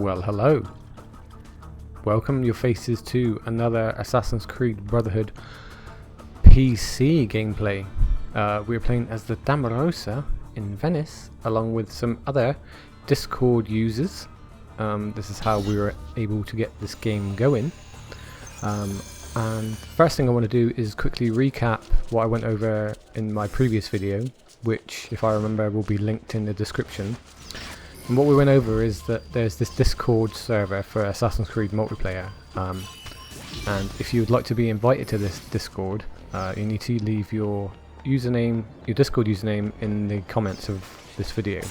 Well, hello. Welcome your faces to another Assassin's Creed Brotherhood PC gameplay. We're playing as the Damarosa in Venice, along with some other Discord users. This is how we were able to get this game going. And first thing I want to do is quickly recap what I went over in my previous video, which, if I remember, will be linked in the description. And what we went over is that there's this Discord server for Assassin's Creed multiplayer, and if you would like to be invited to this Discord, you need to leave your username, your Discord username, in the comments of this video.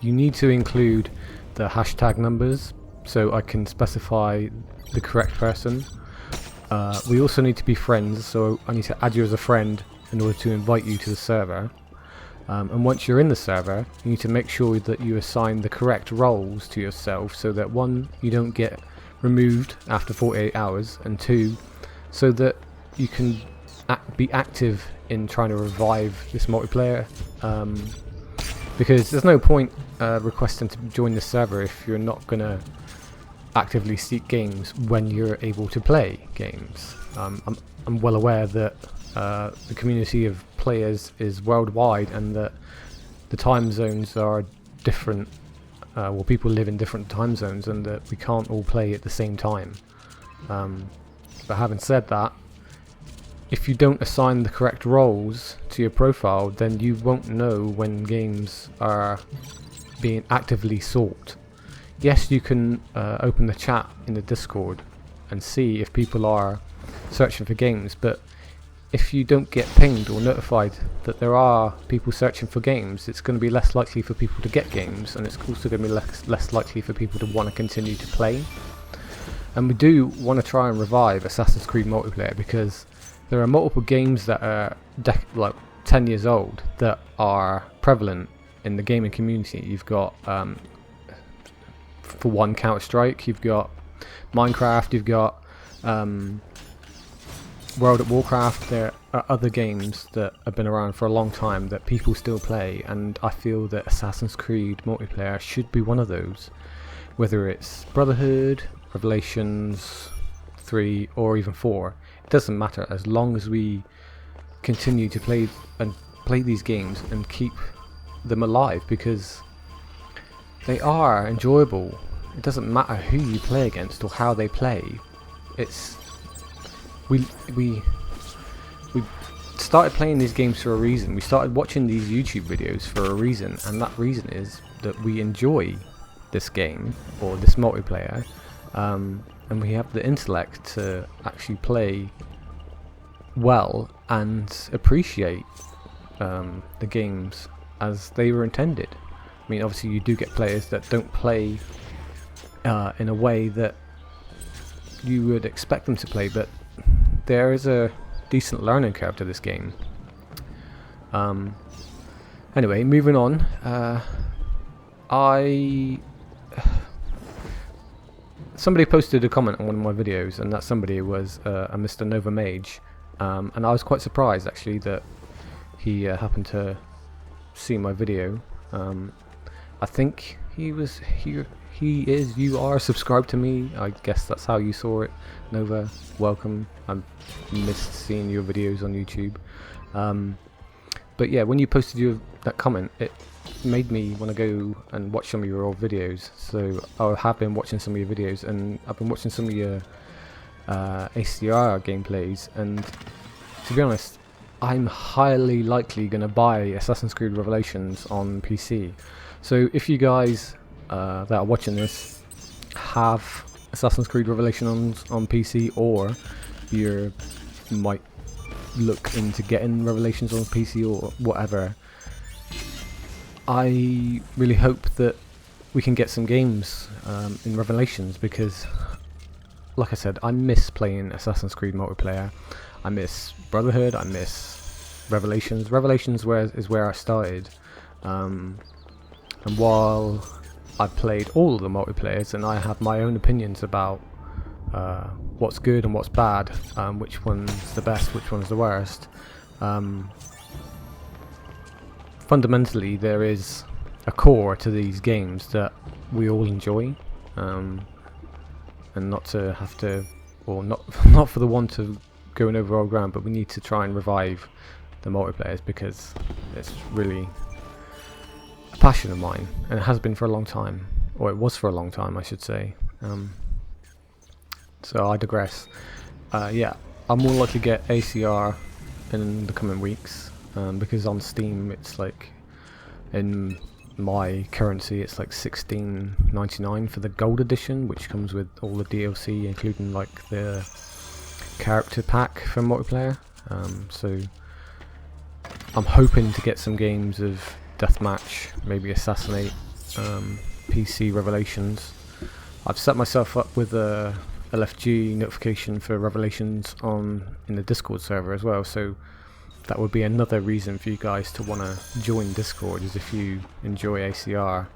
You need to include the hashtag numbers so I can specify the correct person. We also need to be friends, so I need to add you as a friend in order to invite you to the server. And once you're in the server, you need to make sure that you assign the correct roles to yourself, so that one, you don't get removed after 48 hours, and two, so that you can be active in trying to revive this multiplayer, because there's no point requesting to join the server if you're not going to actively seek games when you're able to play games. I'm well aware that the community of players is worldwide, and that the time zones are different. Well, people live in different time zones, and that we can't all play at the same time. But having said that, if you don't assign the correct roles to your profile, then you won't know when games are being actively sought. Yes, you can open the chat in the Discord and see if people are searching for games, but if you don't get pinged or notified that there are people searching for games, it's going to be less likely for people to get games, and it's also going to be less likely for people to want to continue to play. And we do want to try and revive Assassin's Creed multiplayer, because there are multiple games that are like 10 years old that are prevalent in the gaming community. You've got, for one, Counter-Strike, you've got Minecraft, you've got World of Warcraft. There are other games that have been around for a long time that people still play, and I feel that Assassin's Creed multiplayer should be one of those. Whether it's Brotherhood, Revelations 3, or even 4, it doesn't matter, as long as we continue to play these games and keep them alive, because they are enjoyable. It doesn't matter who you play against or how they play. We started playing these games for a reason. We started watching these YouTube videos for a reason, and that reason is that we enjoy this game, or this multiplayer, and we have the intellect to actually play well and appreciate the games as they were intended. I mean, obviously you do get players that don't play in a way that you would expect them to play, but there is a decent learning curve to this game. Anyway, moving on. Somebody posted a comment on one of my videos, and that somebody was a Mr. Nova Mage, and I was quite surprised actually that he happened to see my video. I think you are subscribed to me. I guess that's how you saw it. Nova, welcome. I missed seeing your videos on YouTube. But yeah, when you posted that comment, it made me want to go and watch some of your old videos. So I have been watching some of your videos, and I've been watching some of your ACR gameplays, and to be honest, I'm highly likely going to buy Assassin's Creed Revelations on PC. So if you guys that are watching this have Assassin's Creed Revelations on PC, or you might look into getting Revelations on PC or whatever, I really hope that we can get some games in Revelations, because like I said, I miss playing Assassin's Creed multiplayer. I miss Brotherhood, I miss Revelations. Revelations is where I started, and while I played all of the multiplayers, and I have my own opinions about what's good and what's bad, which one's the best, which one's the worst. Fundamentally, there is a core to these games that we all enjoy, and not to have to, or not not for the want of going over old ground, but we need to try and revive the multiplayers because it's really a passion of mine, and it has been for a long time, or it was for a long time, I should say. So I digress. Yeah, I'm more likely to get ACR in the coming weeks, because on Steam it's like, in my currency it's like $16.99 for the gold edition, which comes with all the DLC, including like the character pack for multiplayer. So I'm hoping to get some games of Deathmatch, maybe Assassinate, PC Revelations. I've set myself up with a LFG notification for Revelations in the Discord server as well, so that would be another reason for you guys to want to join Discord, is if you enjoy ACR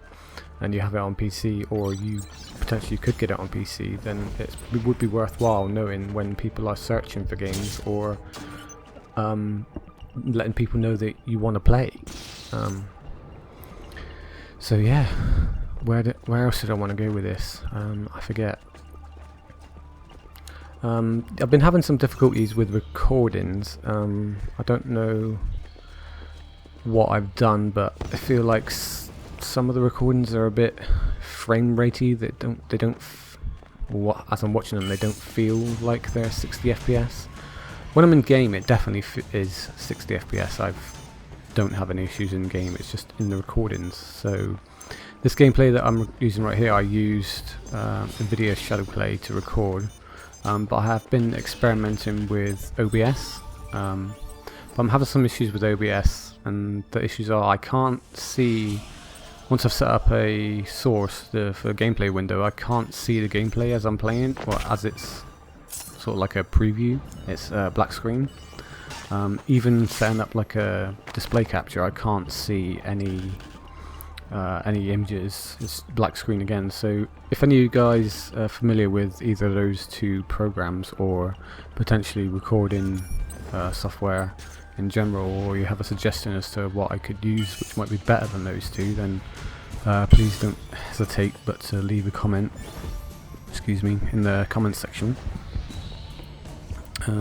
and you have it on PC, or you potentially could get it on PC, then it would be worthwhile knowing when people are searching for games, or letting people know that you want to play. So yeah, where else did I want to go with this? I forget. I've been having some difficulties with recordings. I don't know what I've done, but I feel like some of the recordings are a bit frame ratey. As I'm watching them, they don't feel like they're 60 FPS. When I'm in game, it definitely is 60 FPS. I don't have any issues in game. It's just in the recordings. So this gameplay that I'm using right here, I used NVIDIA Shadowplay to record. But I have been experimenting with OBS, but I'm having some issues with OBS, and the issues are I can't see, once I've set up a source for a gameplay window, I can't see the gameplay as I'm playing, or as it's sort of like a preview. It's black screen. Even setting up like a display capture, I can't see any images. It's black screen again. So if any of you guys are familiar with either of those two programs, or potentially recording software in general, or you have a suggestion as to what I could use which might be better than those two, then please don't hesitate but to leave a comment, excuse me, in the comments section.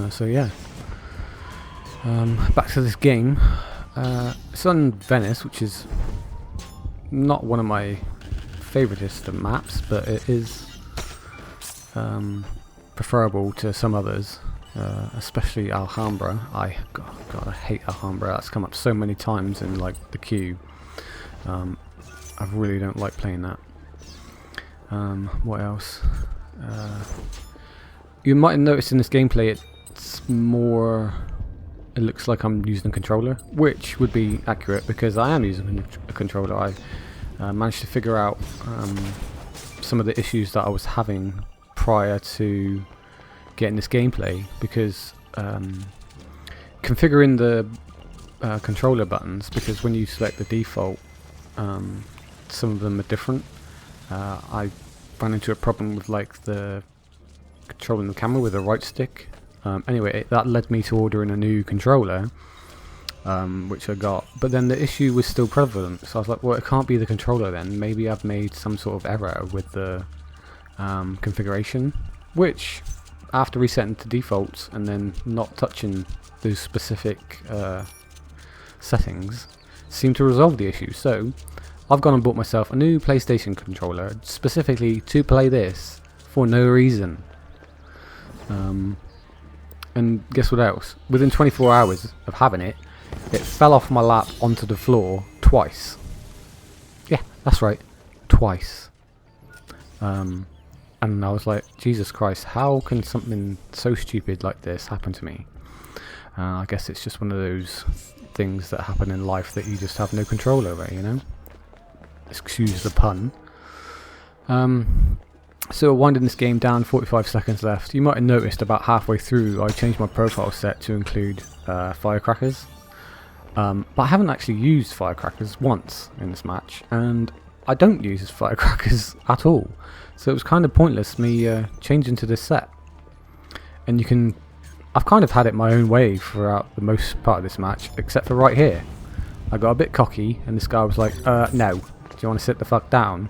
So yeah, back to this game. It's on Venice, which is not one of my favouriteest of maps, but it is preferable to some others, especially Alhambra. God, I hate Alhambra. That's come up so many times in like the queue. I really don't like playing that. What else? You might have noticed in this gameplay it's more, it looks like I'm using a controller, which would be accurate because I am using a controller. I managed to figure out some of the issues that I was having prior to getting this gameplay, because configuring the controller buttons, because when you select the default, some of them are different. I ran into a problem with like the controlling the camera with the right stick. Anyway, that led me to ordering a new controller, which I got, but then the issue was still prevalent, so I was like, well, it can't be the controller then. Maybe I've made some sort of error with the configuration, which after resetting to defaults and then not touching those specific settings seemed to resolve the issue. So I've gone and bought myself a new PlayStation controller specifically to play this for no reason. And guess what else? Within 24 hours of having it, it fell off my lap onto the floor twice. Yeah, that's right, twice. And I was like, Jesus Christ, how can something so stupid like this happen to me? I guess it's just one of those things that happen in life that you just have no control over, you know? Excuse the pun. So winding this game down, 45 seconds left. You might have noticed about halfway through I changed my profile set to include firecrackers. But I haven't actually used firecrackers once in this match, and I don't use firecrackers at all. So it was kind of pointless me changing to this set. And I've kind of had it my own way throughout the most part of this match, except for right here. I got a bit cocky and this guy was like, no. Do you want to sit the fuck down?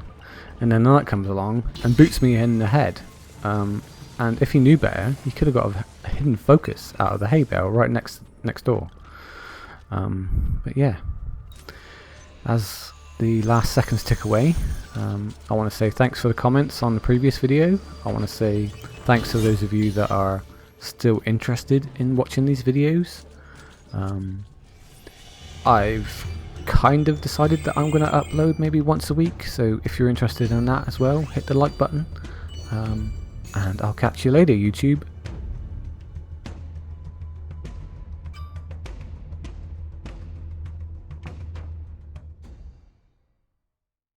And then the knight comes along and boots me in the head. And if he knew better, he could have got a hidden focus out of the hay bale right next door. But yeah, as the last seconds tick away, I want to say thanks for the comments on the previous video. I want to say thanks to those of you that are still interested in watching these videos. I've kind of decided that I'm going to upload maybe once a week, so if you're interested in that as well, hit the like button. And I'll catch you later, YouTube.